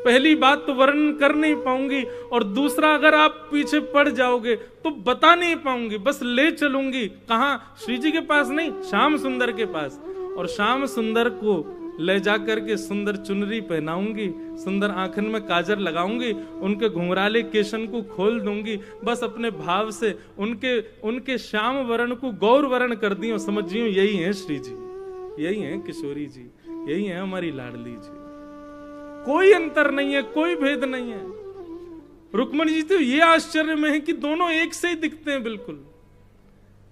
पहली बात तो वर्णन कर नहीं पाऊंगी, और दूसरा अगर आप पीछे पड़ जाओगे तो बता नहीं पाऊंगी, बस ले चलूंगी कहां, श्री जी के पास नहीं, श्याम सुंदर के पास। और श्याम सुंदर को ले जाकर के सुंदर चुनरी पहनाऊंगी, सुंदर आंखन में काजर लगाऊंगी, उनके घुंघराले केशन को खोल दूंगी, बस अपने भाव से उनके श्याम वर्ण को गौर वर्ण कर दी, समझियो यही है श्री जी, यही है किशोरी जी, यही है हमारी लाडली जी। कोई अंतर नहीं है, कोई भेद नहीं है। रुक्मणी जी तो ये आश्चर्य में है कि दोनों एक से ही दिखते हैं, बिल्कुल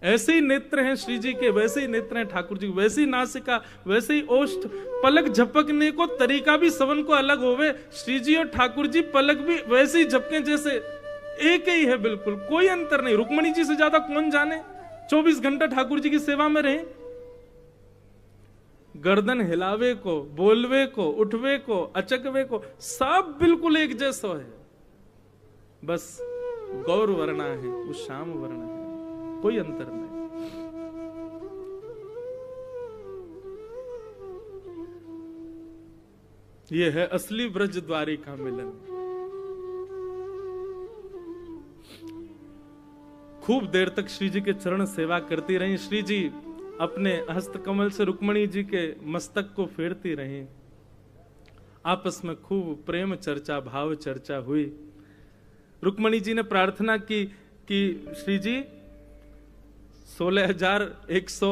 ऐसे ही नेत्र हैं श्री जी के, वैसे ही नेत्र हैं ठाकुर जी, वैसी नासिका, वैसे ही ओष्ठ, पलक झपकने को तरीका भी सबन को अलग होवे, श्री जी और ठाकुर जी पलक भी वैसे ही झपके जैसे एक ही है, बिल्कुल कोई अंतर नहीं। रुक्मणी जी से ज्यादा कौन जाने, 24 घंटा ठाकुर जी की सेवा में रहे, गर्दन हिलावे को, बोलवे को, उठवे को, अचकवे को, सब बिल्कुल एक जैसा है, बस गौर वर्णा है, वो श्याम वर्ण है, कोई अंतर नहीं। ये है असली ब्रज द्वारी का मिलन। खूब देर तक श्री जी के चरण सेवा करती रही। श्री जी अपने हस्त कमल से रुक्मणी जी के मस्तक को फेरती रही। आपस में खूब प्रेम चर्चा, भाव चर्चा हुई। रुक्मणी जी ने प्रार्थना की कि श्री जी 16,100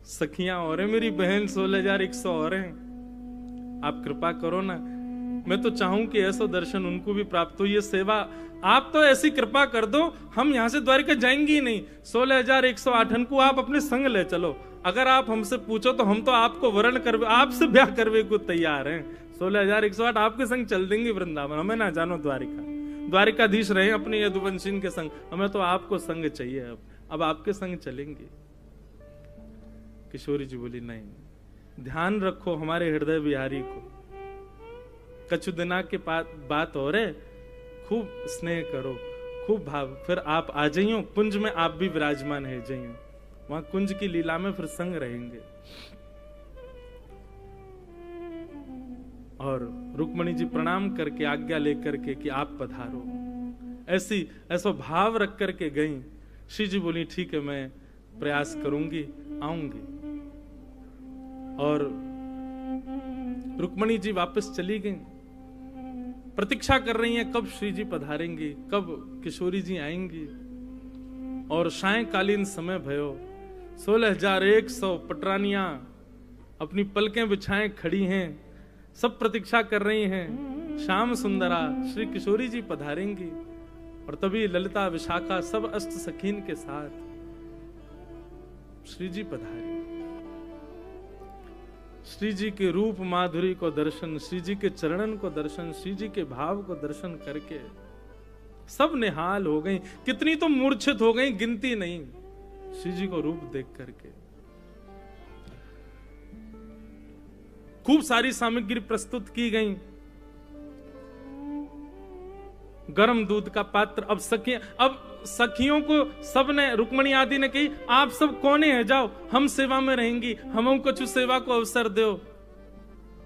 सखियां और हैं, मेरी बहन 16,100 और हैं, आप कृपा करो ना, मैं तो चाहूं कि ऐसा दर्शन उनको भी प्राप्त हो। ये सेवा आप तो ऐसी कृपा कर दो, हम यहां से द्वारिका जाएंगे ही नहीं। 16,108 को आप अपने संग ले चलो। अगर आप हमसे पूछो तो हम तो आपको वर्ण करवे, आपसे ब्याह करवे को तैयार हैं। 16,108 आपके संग चल देंगे वृंदावन, हमें ना जानो द्वारिका, द्वारिकाधीश रहे अपने यदुवंशी के संग, हमें तो आपको संग चाहिए, अब आपके संग चलेंगे। किशोरी जी बोली नहीं, ध्यान रखो हमारे हृदय बिहारी को, कछु दिना के बात हो रहे, खूब स्नेह करो, खूब भाव, फिर आप आ जाइयो कुंज में, आप भी विराजमान है जाइयो, वहां कुंज की लीला में फिर संग रहेंगे। और रुक्मणी जी प्रणाम करके आज्ञा लेकर के कि आप पधारो, ऐसा भाव रख करके गई। श्री जी बोली ठीक है, मैं प्रयास करूंगी, आऊंगी। और रुक्मणी जी वापस चली गई, प्रतीक्षा कर रही हैं कब श्री जी पधारेंगी, कब किशोरी जी आएंगी। और सायंकालीन समय भयो, 16,100 पटरानियां अपनी पलकें बिछाएं खड़ी हैं, सब प्रतीक्षा कर रही हैं, श्याम सुंदरा श्री किशोरी जी पधारेंगी। और तभी ललिता, विशाखा, सब अष्ट सखीन के साथ श्री जी पधारे। श्री जी के रूप माधुरी को दर्शन, श्री जी के चरणन को दर्शन, श्री जी के भाव को दर्शन करके सब निहाल हो गई, कितनी तो मूर्छित हो गई, गिनती नहीं, श्री जी को रूप देख करके। खूब सारी सामग्री प्रस्तुत की गई, गरम दूध का पात्र। अब सखियों को सबने, रुक्मणी आदि ने कही आप सब कोने हैं, जाओ हम सेवा में रहेंगी, हम कुछ सेवा को अवसर दो।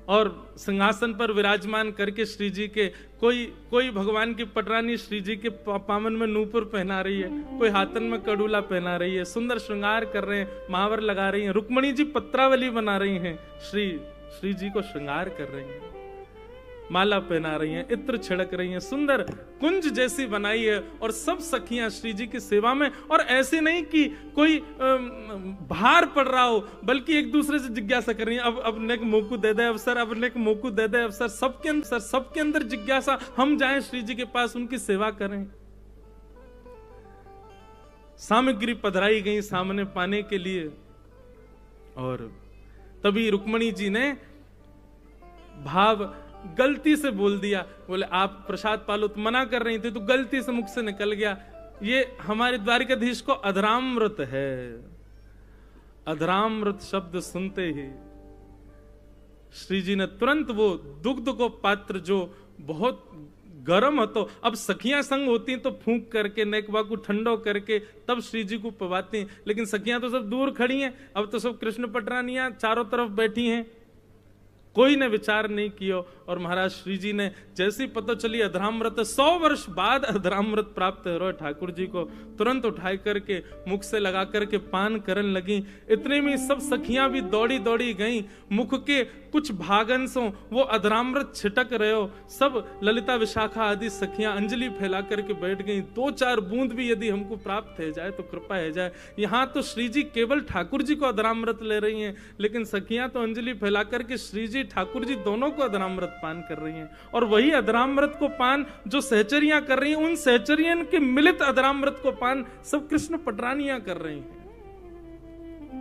और सिंहासन पर विराजमान करके श्री जी के कोई भगवान की पटरानी श्री जी के पामन में नूपुर पहना रही है, कोई हाथन में कड़ूला पहना रही है, सुंदर श्रृंगार कर रहे हैं, महावर लगा रही हैं। रुक्मणी जी पत्रावली बना रही हैं, श्री जी को श्रृंगार कर रही हैं, माला पहना रही हैं, इत्र छिड़क रही हैं, सुंदर कुंज जैसी बनाई है। और सब सखियां श्री जी की सेवा में, और ऐसे नहीं कि कोई भार पड़ रहा हो, बल्कि एक दूसरे से जिज्ञासा कर रही हैं, अब नेक मोकू दे दे अवसर, अब नेक मोकू दे दे अवसर। सबके अंदर जिज्ञासा, हम जाएं श्री जी के पास, उनकी सेवा करें। सामग्री पधराई गई सामने पाने के लिए। और तभी रुक्मणी जी ने भाव गलती से बोल दिया, बोले आप प्रसाद पालो, तो मना कर रही थी, तो गलती से मुख से निकल गया। ये हमारे द्वारिकाधीश को अधरामृत है। अधरामृत शब्द सुनते ही श्री जी ने तुरंत वो दुग्ध को पात्र, जो बहुत गरम હતો। अब सखियां संग होती तो फूंक करके नेकवा को ठंडो करके तब श्री जी को पवाती, लेकिन सखियां तो सब दूर खड़ी हैं। अब तो सब कृष्ण पटरानियां चारों तरफ बैठी हैं, कोई ने विचार नहीं किया। और महाराज श्री जी ने जैसी पता चली अधरामृत 100 वर्ष बाद अधरामृत प्राप्त हो ठाकुर जी को, तुरंत उठाई करके मुख से लगा करके पान करन लगी। इतने में सब सखियां भी दौड़ी दौड़ी गईं, मुख के कुछ भागंशों वो अधरामृत छिटक रहे हो। सब ललिता विशाखा आदि सखियां अंजलि फैला करके बैठ गईं, 2-4 बूंद भी यदि हमको प्राप्त हो जाए तो कृपा है जाए। यहाँ तो श्री जी केवल ठाकुर जी को अधरामृत ले रही हैं, लेकिन सखियां तो अंजलि फैला करके श्री जी ठाकुर जी दोनों को अधरामृत पान कर रही हैं। और वही अधरामृत को पान जो सहचरियां कर रही हैं, उन सहचरियन के मिलित अधरामृत को पान सब कृष्ण पटरानियां कर रही हैं।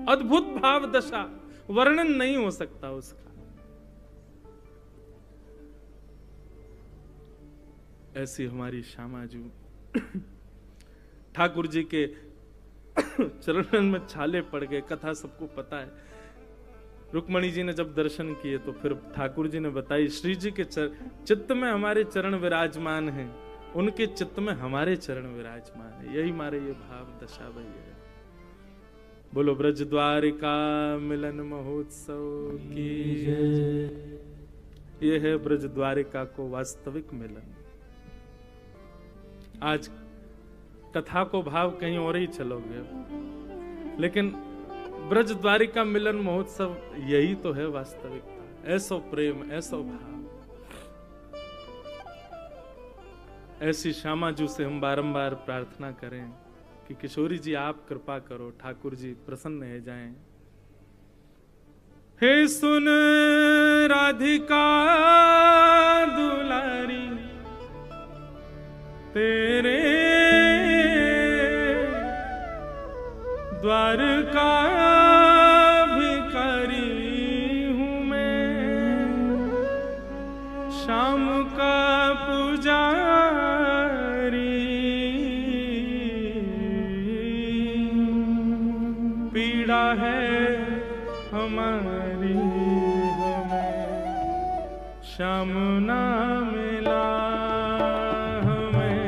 अद्भुत भाव दशा, वर्णन नहीं हो सकता उसका। ऐसी हमारी श्यामाजू ठाकुर जी के चरणन में छाले पड़ गए, कथा सबको पता है। रुक्मणी जी ने जब दर्शन किए तो फिर ठाकुर जी ने बताई, श्री जी के चित्त में हमारे चरण विराजमान हैं, उनके चित्त में हमारे चरण विराजमान है। यही हमारे ये भाव दशा भई है। बोलो ब्रज द्वारिका मिलन महोत्सव की जय। ये है ब्रज द्वारिका को वास्तविक मिलन। आज कथा को भाव कहीं और ही चलोगे, लेकिन ब्रज द्वारिका मिलन महोत्सव यही तो है वास्तविकता। ऐसो प्रेम, ऐसो भाव। ऐसी श्यामाजू से हम बारंबार प्रार्थना करें कि किशोरी जी आप कृपा करो, ठाकुर जी प्रसन्न हो जाएं। हे सुन राधिका दुलारी तेरे द्वारका भिखारी हूँ मैं, शाम का पुजारी। पीड़ा है हमारी हमें श्याम ना मिला, हमें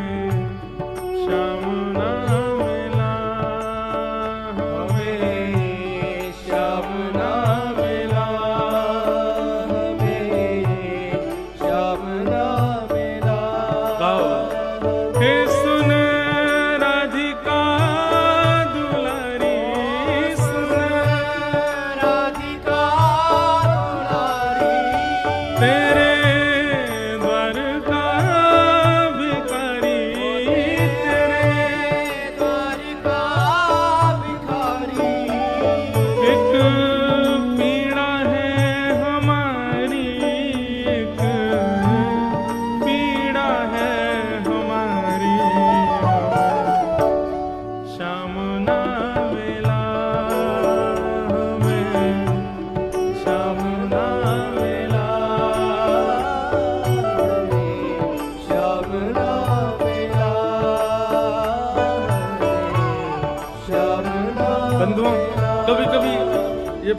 श्याम ना मिला, हमें श्याम ना मिला, हमें श्याम ना मिला। हे सुन राधिका दुलारी, सुन राधिका दुलारी तेरे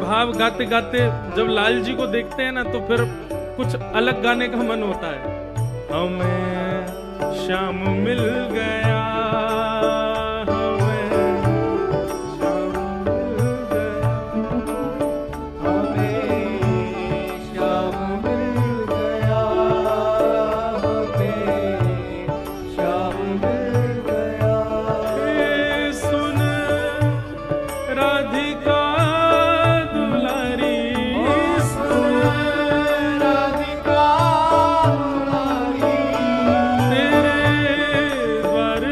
भाव गाते गाते जब लाल जी को देखते हैं ना तो फिर कुछ अलग गाने का मन होता है। हमें श्याम मिल गया, हमें श्याम मिल गया, हमें श्याम मिल गया, हमें श्याम मिल गया। हे सुन राधिका तेरे द्वार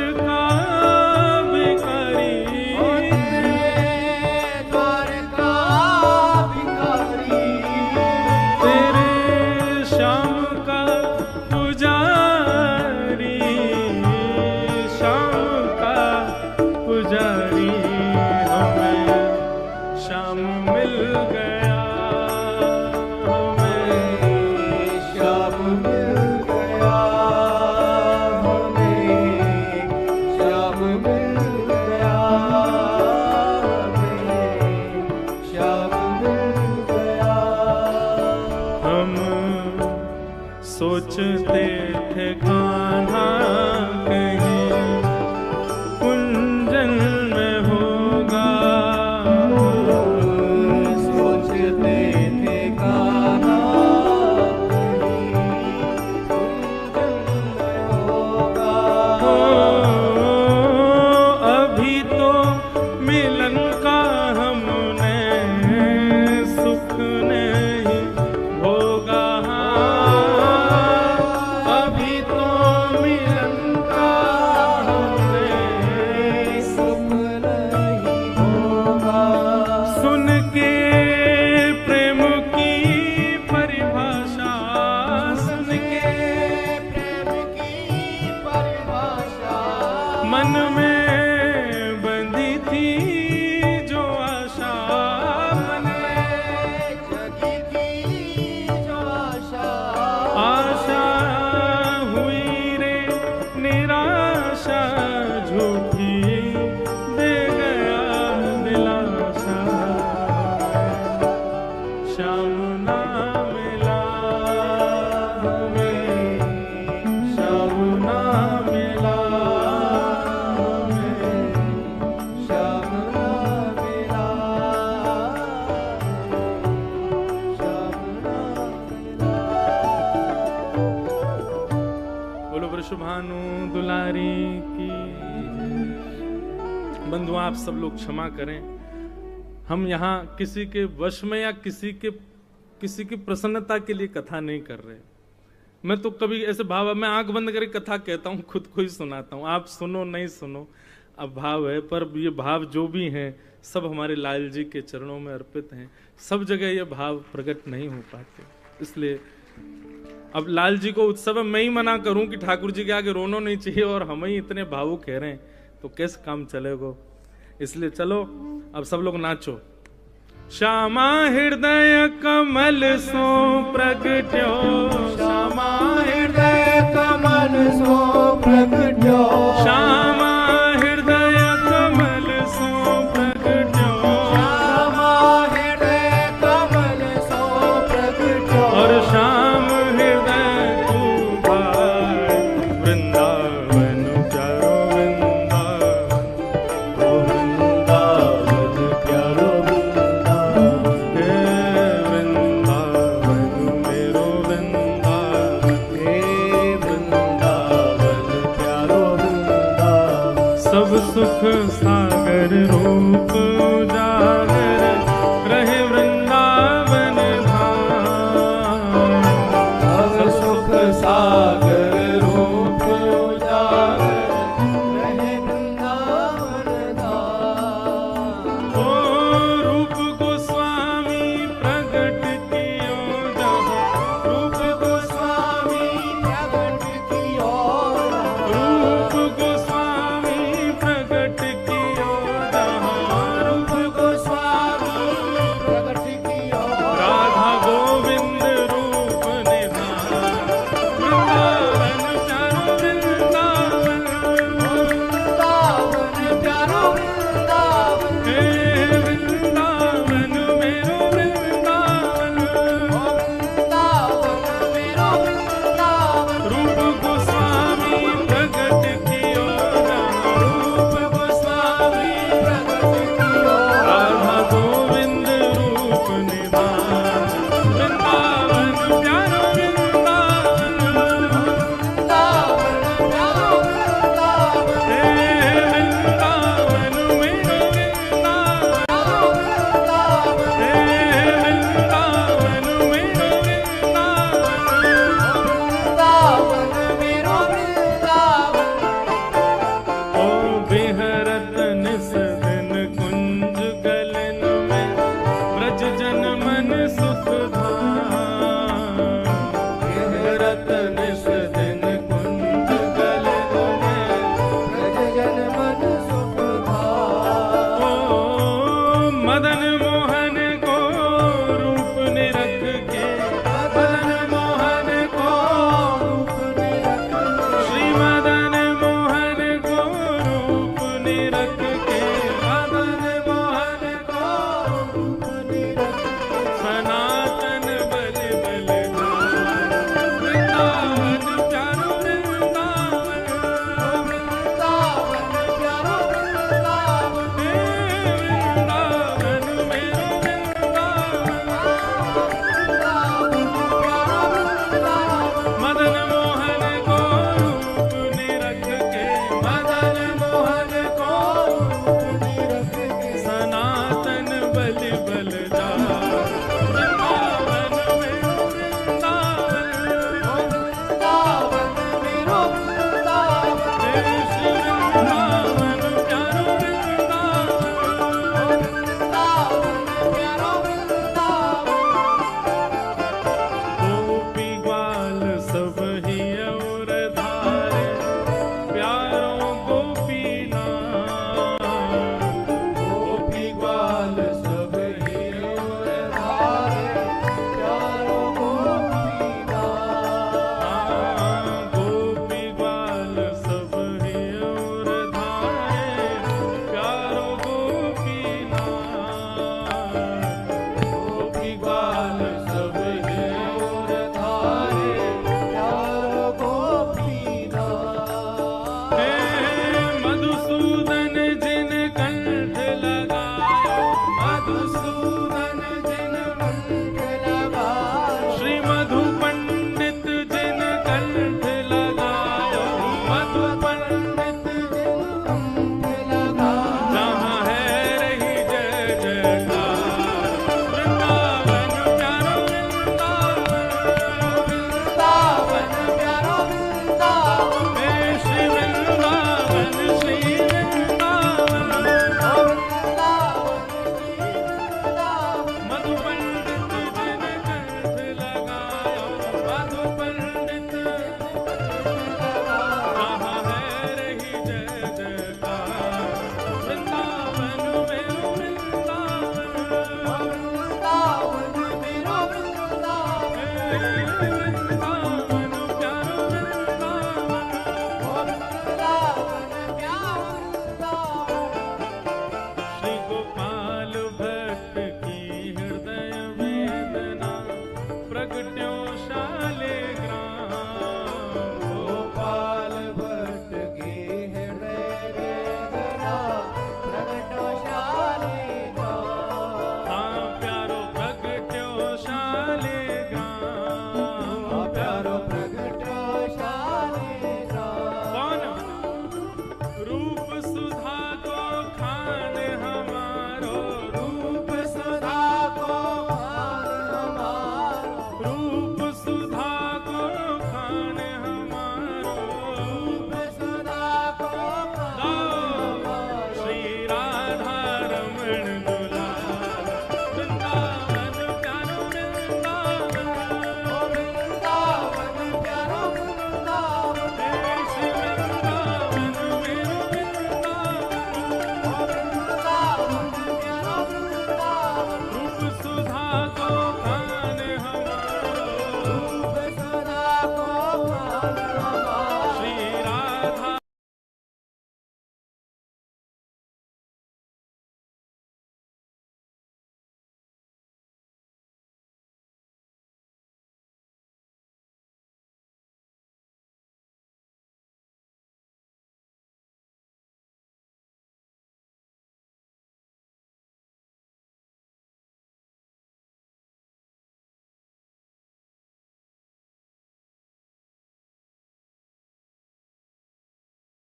मन में बंधी थी जो आशा, मन में जगी थी जो आशा, आशा हुई रे निराशा, झूठी दे गया दिलासा। श्याम ना मिला हमें, श्याम ना मिला हमें, श्याम ना मिला, श्याम ना मिला। बोलो वृषभानु दुलारी की। बंधु आप सब लोग क्षमा करें, हम यहाँ किसी के वश में या किसी की प्रसन्नता के लिए कथा नहीं कर रहे। मैं तो कभी ऐसे भाव, मैं आंख बंद करके कथा कहता हूँ, खुद को ही सुनाता हूँ, आप सुनो नहीं सुनो, अब भाव है। पर ये भाव जो भी हैं सब हमारे लाल जी के चरणों में अर्पित हैं। सब जगह ये भाव प्रकट नहीं हो पाते, इसलिए अब लाल जी को उत्सव में मैं ही मना करूं कि ठाकुर जी के आगे रोना नहीं चाहिए और हम ही इतने भावुक कह रहे हैं तो कैसे काम चलेगा। इसलिए चलो अब सब लोग नाचो। श्यामा हृदय कमल सो प्रगट्यो, श्यामा हृदय कमल सो प्रगट्यो, श्यामा हृदय कमल सो प्रगट्यो, श्यामा हृदय कमल सो प्रगट्यो, और श्याम हृदय तू भाई वृंदावन प्यारो वृंदावन, ओ वृंदावन प्यारो वृंदावन, हे वृंदावन मेरो वृंदावन, हे वृंदावन प्यारो वृंदावन, सब सुख सागर रूप उजागर